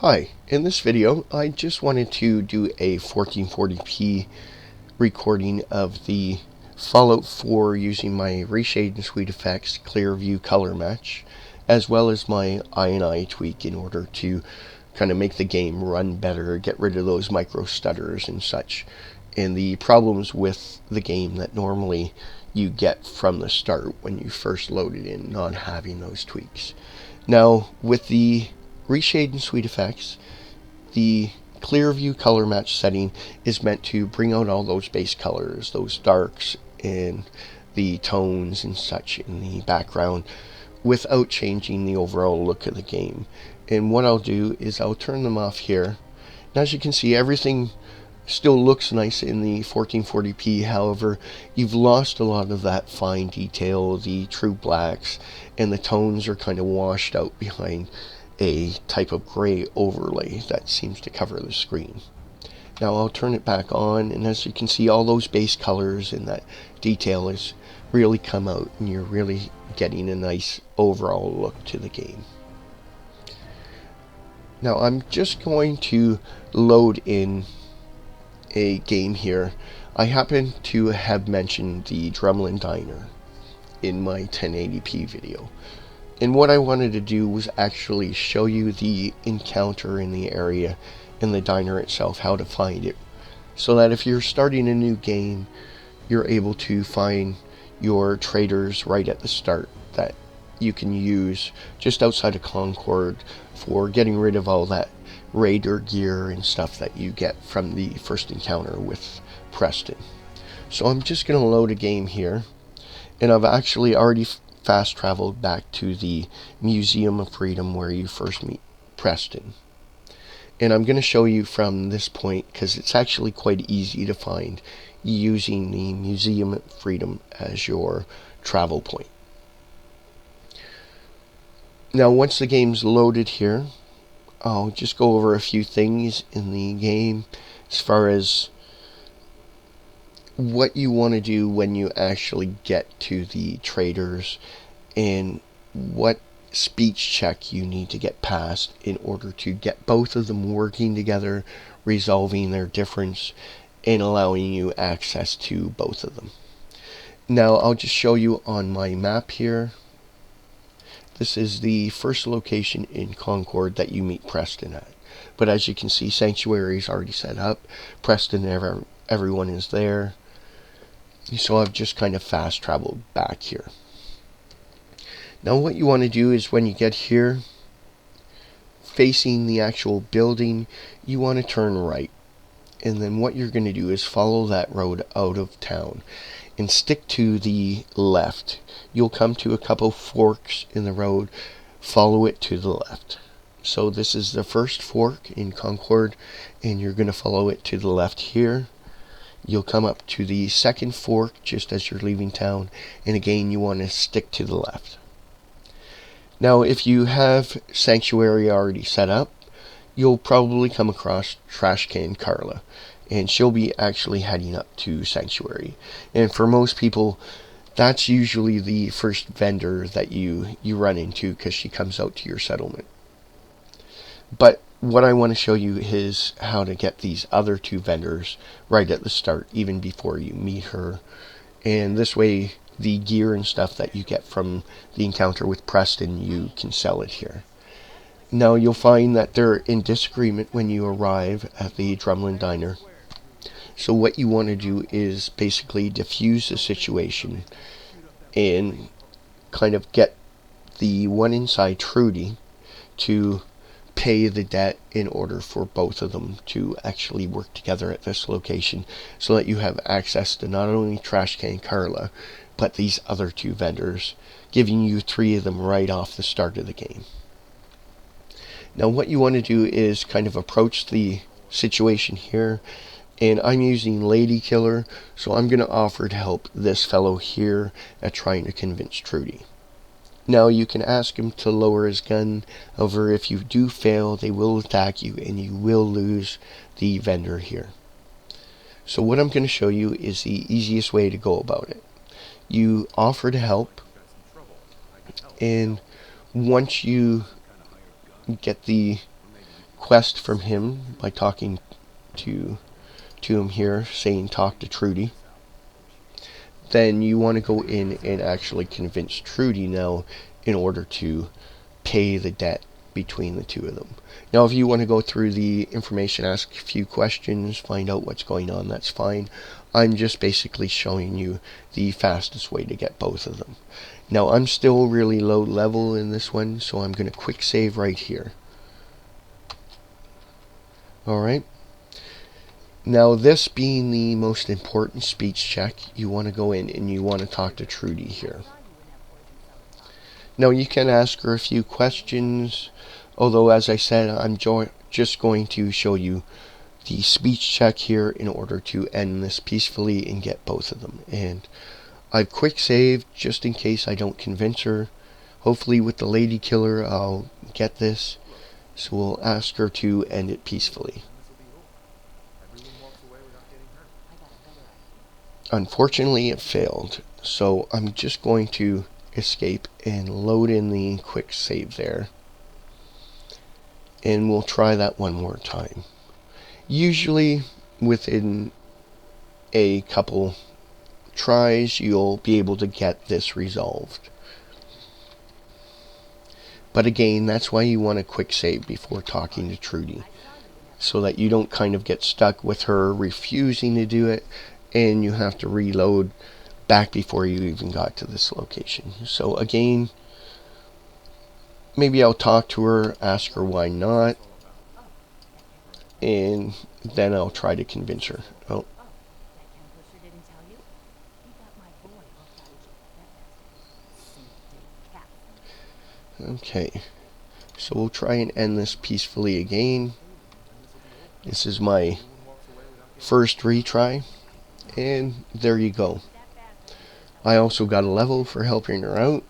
Hi, in this video I just wanted to do a 1440p recording of the Fallout 4 using my Reshade and Sweet Effects Clearview color match, as well as my I tweak in order to kind of make the game run better, get rid of those micro stutters and such, and the problems with the game that normally you get from the start when you first load it in, not having those tweaks. Now, with the Reshade and Sweet Effects, the Clearview color match setting is meant to bring out all those base colors, those darks and the tones and such in the background without changing the overall look of the game. And what I'll do is I'll turn them off here. And as you can see, everything still looks nice in the 1440p. However, you've lost a lot of that fine detail, the true blacks, and the tones are kind of washed out behind a type of gray overlay that seems to cover the screen. Now I'll turn it back on, and as you can see, all those base colors and that detail is really come out, and you're really getting a nice overall look to the game. Now I'm just going to load in a game here. I happen to have mentioned the Drumlin Diner in my 1080p video. And what I wanted to do was actually show you the encounter in the area, in the diner itself, how to find it. So that if you're starting a new game, you're able to find your traders right at the start that you can use just outside of Concord for getting rid of all that raider gear and stuff that you get from the first encounter with Preston. So I'm just going to load a game here, and I've actually already fast traveled back to the Museum of Freedom where you first meet Preston. And I'm going to show you from this point because it's actually quite easy to find using the Museum of Freedom as your travel point. Now once the game's loaded here, I'll just go over a few things in the game as far as what you want to do when you actually get to the traders and what speech check you need to get past in order to get both of them working together, resolving their difference, and allowing you access to both of them. Now I'll just show you on my map here. This is the first location in Concord that you meet Preston at. But as you can see, Sanctuary is already set up. Preston, everyone is there. So I've just kind of fast traveled back here. Now what you want to do is when you get here, facing the actual building, you want to turn right. And then what you're going to do is follow that road out of town and stick to the left. You'll come to a couple forks in the road. Follow it to the left. So this is the first fork in Concord, and you're going to follow it to the left here. You'll come up to the second fork just as you're leaving town, and again you want to stick to the left. Now if you have Sanctuary already set up, you'll probably come across Trash Can Carla, and she'll be actually heading up to Sanctuary. And for most people, that's usually the first vendor that you run into because she comes out to your settlement. But what I want to show you is how to get these other two vendors right at the start, even before you meet her. And this way, the gear and stuff that you get from the encounter with Preston, you can sell it here. Now you'll find that they're in disagreement when you arrive at the Drumlin Diner. So what you want to do is basically diffuse the situation and kind of get the one inside Trudy to pay the debt in order for both of them to actually work together at this location, so that you have access to not only Trash Can Carla but these other two vendors, giving you 3 of them right off the start of the game. Now what you want to do is kind of approach the situation here, and I'm using Lady Killer, so I'm going to offer to help this fellow here at trying to convince Trudy. Now you can ask him to lower his gun. However, if you do fail, they will attack you and you will lose the vendor here. So what I'm going to show you is the easiest way to go about it. You offer to help, and once you get the request from him by talking to him here, saying talk to Trudy. Then you want to go in and actually convince Trudy now in order to pay the debt between the two of them. Now, if you want to go through the information, ask a few questions, find out what's going on, that's fine. I'm just basically showing you the fastest way to get both of them. Now, I'm still really low level in this one, so I'm going to quick save right here. Alright. Now, this being the most important speech check, you want to go in and you want to talk to Trudy here. Now, you can ask her a few questions, although, as I said, I'm just going to show you the speech check here in order to end this peacefully and get both of them. And I've quick saved just in case I don't convince her. Hopefully with the lady killer I'll get this. So we'll ask her to end it peacefully. Unfortunately it failed. So I'm just going to escape and load in the quick save there. And we'll try that one more time. Usually within a couple tries you'll be able to get this resolved. But again, that's why you want a quick save before talking to Trudy, so that you don't kind of get stuck with her refusing to do it and you have to reload back before you even got to this location. So again, maybe I'll talk to her, ask her why not, and then I'll try to convince her. Oh. Okay, so we'll try and end this peacefully again. This is my first retry, and there you go. I also got a level for helping her out.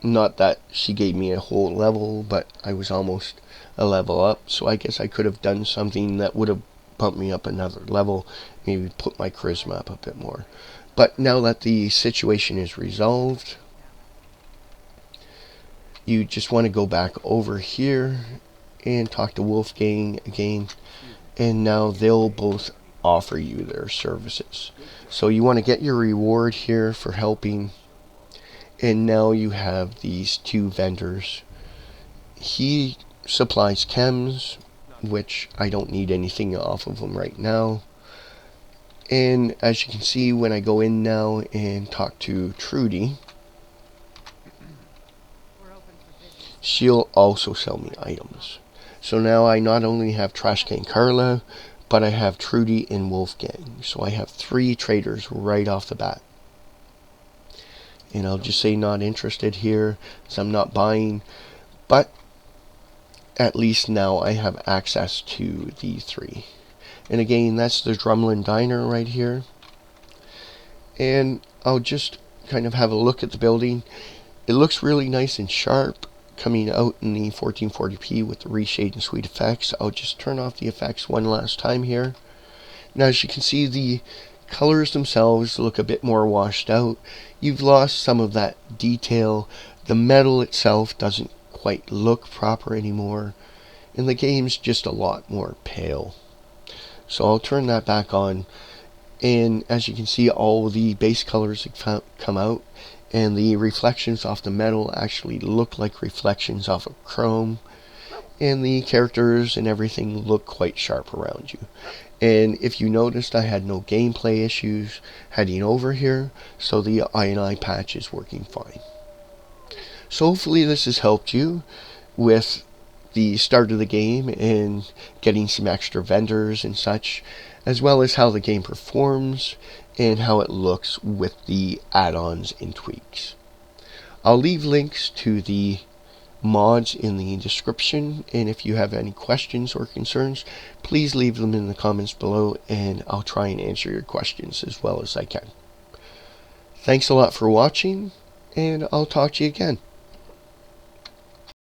Not that she gave me a whole level, but I was almost a level up, so I guess I could have done something that would have bumped me up another level, maybe put my charisma up a bit more. But now that the situation is resolved, you just want to go back over here and talk to Wolfgang again, and now they'll both offer you their services. So you want to get your reward here for helping, and now you have these two vendors. He supplies chems, which I don't need anything off of them right now. And as you can see, when I go in now and talk to Trudy, she'll also sell me items. So now I not only have Trash Can Carla, but I have Trudy and Wolfgang. So I have 3 traders right off the bat. And I'll just say not interested here, so I'm not buying. But at least now I have access to the 3. And again, that's the Drumlin Diner right here. And I'll just kind of have a look at the building. It looks really nice and sharp, coming out in the 1440p with the reshade and sweet effects. I'll just turn off the effects one last time here. Now, as you can see, the colors themselves look a bit more washed out. You've lost some of that detail. The metal itself doesn't quite look proper anymore, and the game's just a lot more pale. So I'll turn that back on, and as you can see, all the base colors have come out, and the reflections off the metal actually look like reflections off of chrome, and the characters and everything look quite sharp around you. And if you noticed, I had no gameplay issues heading over here, so the INI patch is working fine. So hopefully this has helped you with the start of the game and getting some extra vendors and such, as well as how the game performs and how it looks with the add-ons and tweaks. I'll leave links to the mods in the description, and if you have any questions or concerns, please leave them in the comments below, and I'll try and answer your questions as well as I can. Thanks a lot for watching, and I'll talk to you again.